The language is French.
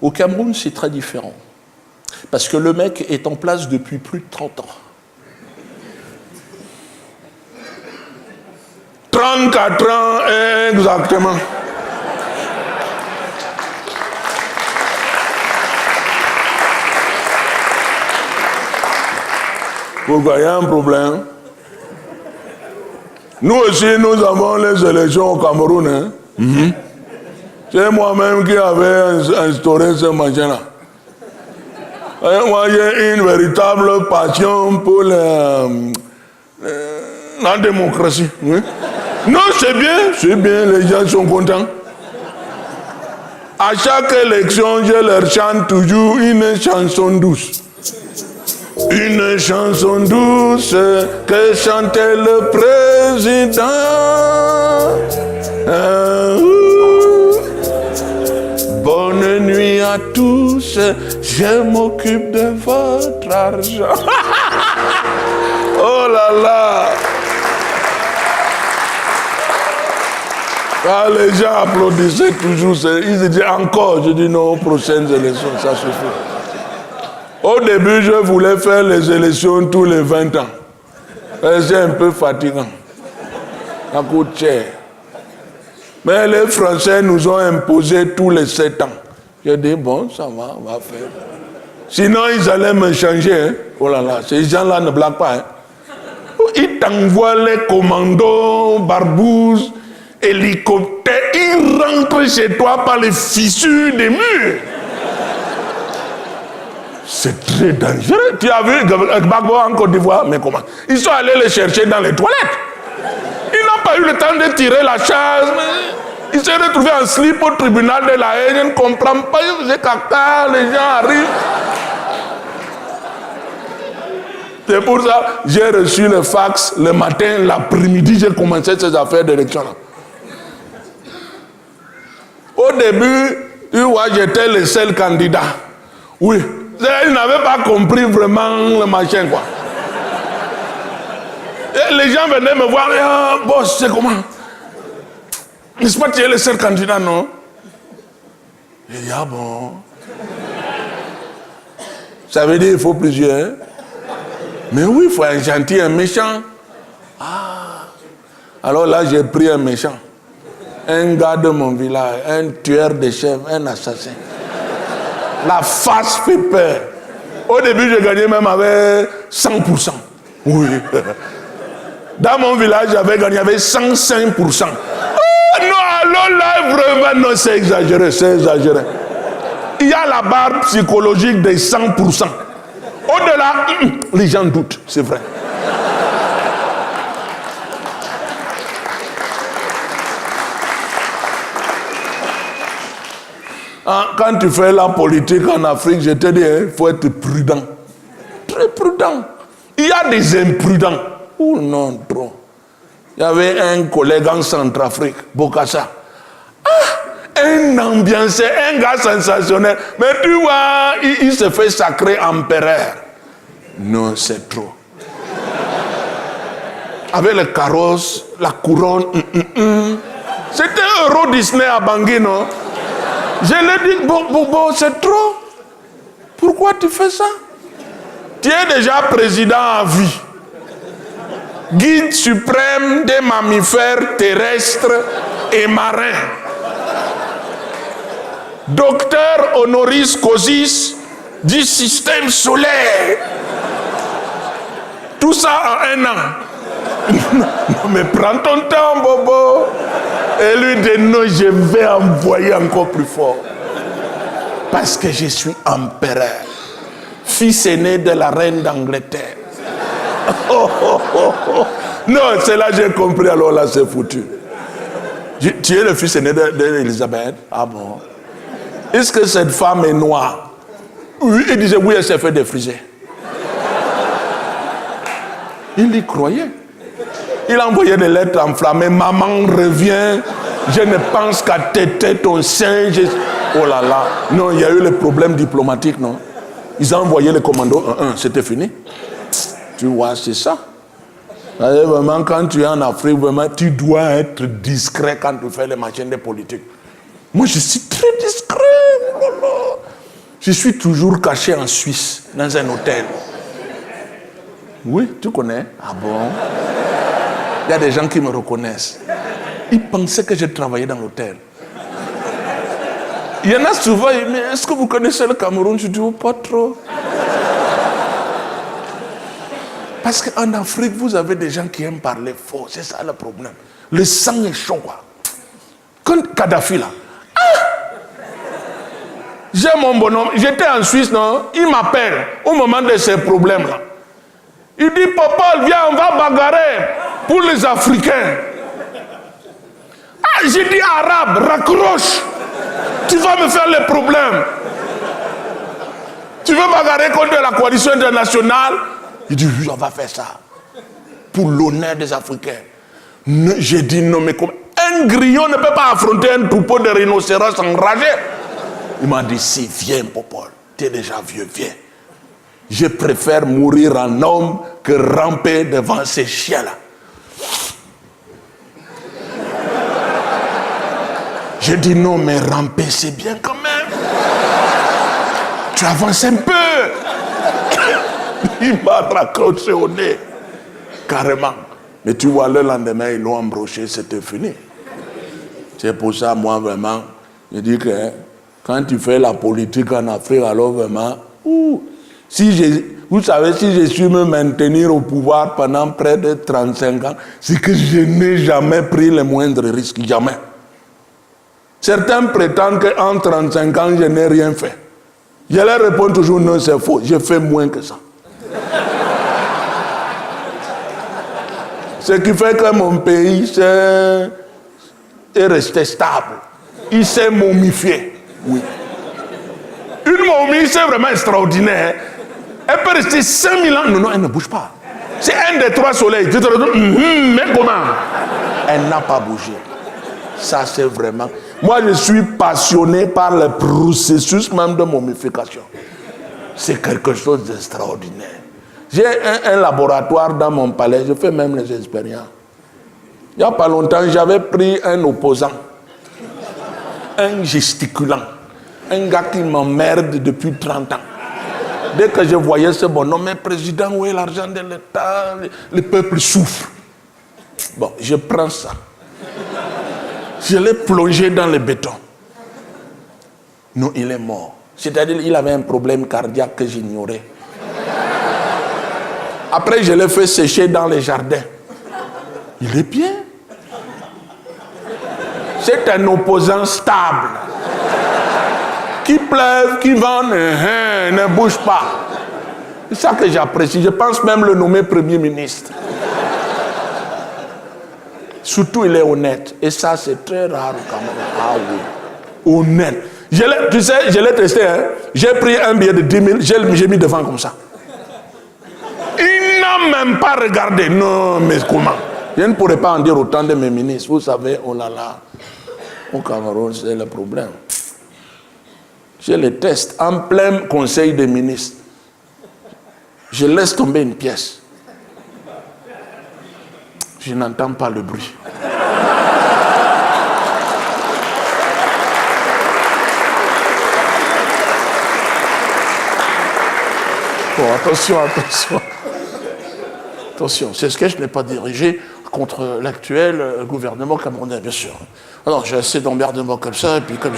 Au Cameroun, c'est très différent. Parce que le mec est en place depuis plus de 30 ans. 34 ans exactement. Pourquoi il y a un problème? Nous aussi, nous avons les élections au Cameroun. Hein? Mm-hmm. C'est moi-même qui avais instauré ce machin-là. Moi, j'ai une véritable passion pour la démocratie. Oui? Non, c'est bien, les gens sont contents. À chaque élection, je leur chante toujours une chanson douce. Une chanson douce que chantait le président. Bonne nuit à tous, je m'occupe de votre argent. Oh là là! Quand les gens applaudissaient toujours, ils se disaient encore. Je dis non, aux prochaines élections, ça suffit. Au début, je voulais faire les élections tous les 20 ans. C'est un peu fatigant. Ça coûte cher. Mais les Français nous ont imposé tous les 7 ans. J'ai dit, bon, ça va, on va faire. Sinon, ils allaient me changer. Hein. Oh là là, ces gens-là ne blaguent pas. Hein. Ils t'envoient les commandos, barbouzes, hélicoptères. Ils rentrent chez toi par les fissures des murs. C'est très dangereux. Tu as vu Gbagbo en Côte d'Ivoire, mais comment? Ils sont allés les chercher dans les toilettes. Ils n'ont pas eu le temps de tirer la chasse. Ils se sont retrouvés en slip au tribunal de la Haye. Je ne comprends pas. Ils faisaient caca, les gens arrivent. C'est pour ça que j'ai reçu le fax le matin, l'après-midi, j'ai commencé ces affaires d'élection-là. Au début, tu vois, j'étais le seul candidat. Oui. Ils n'avaient pas compris vraiment le machin, quoi. Et les gens venaient me voir, boss, c'est comment? N'est-ce pas que tu es le seul candidat, non? J'ai dit, ah bon? Ça veut dire qu'il faut plusieurs. Mais oui, il faut un gentil, un méchant. Ah. Alors là, j'ai pris un méchant. Un gars de mon village, un tueur de chèvres, un assassin. La face fait peur. Au début, je gagnais même avec 100%. Oui. Dans mon village, j'avais gagné avec 105%. Oh non, alors là, vraiment, non, c'est exagéré, c'est exagéré. Il y a la barre psychologique des 100%. Au-delà, les gens doutent, c'est vrai. Quand tu fais la politique en Afrique, je te dis, il faut être prudent. Très prudent. Il y a des imprudents. Oh non, trop. Il y avait un collègue en Centrafrique, Bokassa. Un ambiancé, un gars sensationnel. Mais tu vois, il se fait sacrer empereur. Non, c'est trop. Avec le carrosse, la couronne. C'était Euro Disney à Bangui, non? Je lui ai dit, bon, c'est trop. Pourquoi tu fais ça? Tu es déjà président à vie. Guide suprême des mammifères terrestres et marins. Docteur honoris causis du système solaire. Tout ça en 1 an. Non, mais prends ton temps, Bobo. Et lui dit non, je vais envoyer encore plus fort. Parce que je suis empereur. Fils aîné de la reine d'Angleterre. Non, c'est là que j'ai compris, alors là c'est foutu. Tu es le fils aîné d'Elisabeth? Ah bon? Est-ce que cette femme est noire? Oui, il disait oui, elle s'est fait défriser. Il y croyait. Il envoyait des lettres enflammées. Maman revient. Je ne pense qu'à téter ton sein. Oh là là. Non, il y a eu le problème diplomatique, non? Ils ont envoyé les commandos. C'était fini. Tu vois, c'est ça. Vraiment, quand tu es en Afrique, vraiment, tu dois être discret quand tu fais les machines de politique. Moi, je suis très discret. Je suis toujours caché en Suisse, dans un hôtel. Oui, tu connais? Ah bon? Il y a des gens qui me reconnaissent. Ils pensaient que je travaillais dans l'hôtel. Il y en a souvent, mais est-ce que vous connaissez le Cameroun? Je dis, oh, pas trop. Parce qu'en Afrique, vous avez des gens qui aiment parler fort. C'est ça le problème. Le sang est chaud, quoi. Quand Kadhafi, là, j'ai mon bonhomme, j'étais en Suisse, non? Il m'appelle au moment de ces problèmes-là. Il dit, Papa, viens, on va bagarrer pour les Africains. Ah, j'ai dit, arabe, raccroche. Tu vas me faire les problèmes. Tu veux bagarrer contre la coalition internationale? Il dit, oui, on va faire ça. Pour l'honneur des Africains. J'ai dit, non, mais comment? Un grillon ne peut pas affronter un troupeau de rhinocéros enragés. Il m'a dit, si, viens, Popol. Tu es déjà vieux, viens. Je préfère mourir en homme que ramper devant ces chiens-là. J'ai dit, non, mais ramper, c'est bien quand même. Tu avances un peu. Il m'a raccroché au nez. Carrément. Mais tu vois, le lendemain, ils l'ont embroché, c'était fini. C'est pour ça, moi, vraiment, je dis que quand tu fais la politique en Afrique, alors vraiment, vous savez, si je suis me maintenir au pouvoir pendant près de 35 ans, c'est que je n'ai jamais pris le moindre risque, jamais. Certains prétendent qu'en 35 ans, je n'ai rien fait. Je leur réponds toujours, non, c'est faux, j'ai fait moins que ça. Ce qui fait que mon pays est resté stable. Il s'est momifié. Oui. Une momie, c'est vraiment extraordinaire. Elle peut rester 5000 ans. Non, non, elle ne bouge pas. C'est un des 3 soleils. Tu te retournes, mais comment? Elle n'a pas bougé. Ça, c'est vraiment... Moi, je suis passionné par le processus même de momification. C'est quelque chose d'extraordinaire. J'ai un laboratoire dans mon palais. Je fais même les expériences. Il n'y a pas longtemps, j'avais pris un opposant. Un gesticulant. Un gars qui m'emmerde depuis 30 ans. Dès que je voyais ce bonhomme, mais président, où est l'argent de l'État? Le peuple souffre. Bon, je prends ça. Je l'ai plongé dans le béton. Non, il est mort. C'est-à-dire qu'il avait un problème cardiaque que j'ignorais. Après, je l'ai fait sécher dans les jardins. Il est bien. C'est un opposant stable. Qui pleuve, qui vend, ne bouge pas. C'est ça que j'apprécie. Je pense même le nommer Premier ministre. Surtout, il est honnête. Et ça, c'est très rare au Cameroun. Ah oui. Honnête. Tu sais, je l'ai testé. Hein? J'ai pris un billet de 10 000, j'ai mis devant comme ça. Il n'a même pas regardé. Non, mais comment? Je ne pourrais pas en dire autant de mes ministres. Vous savez, oh là là. Au Cameroun, c'est le problème. Je les teste en plein conseil des ministres. Je laisse tomber une pièce. Je n'entends pas le bruit. Bon, attention. Attention, c'est ce que je n'ai pas dirigé contre l'actuel gouvernement camerounais, bien sûr. Alors, j'ai assez d'emmerdements comme ça, et puis comme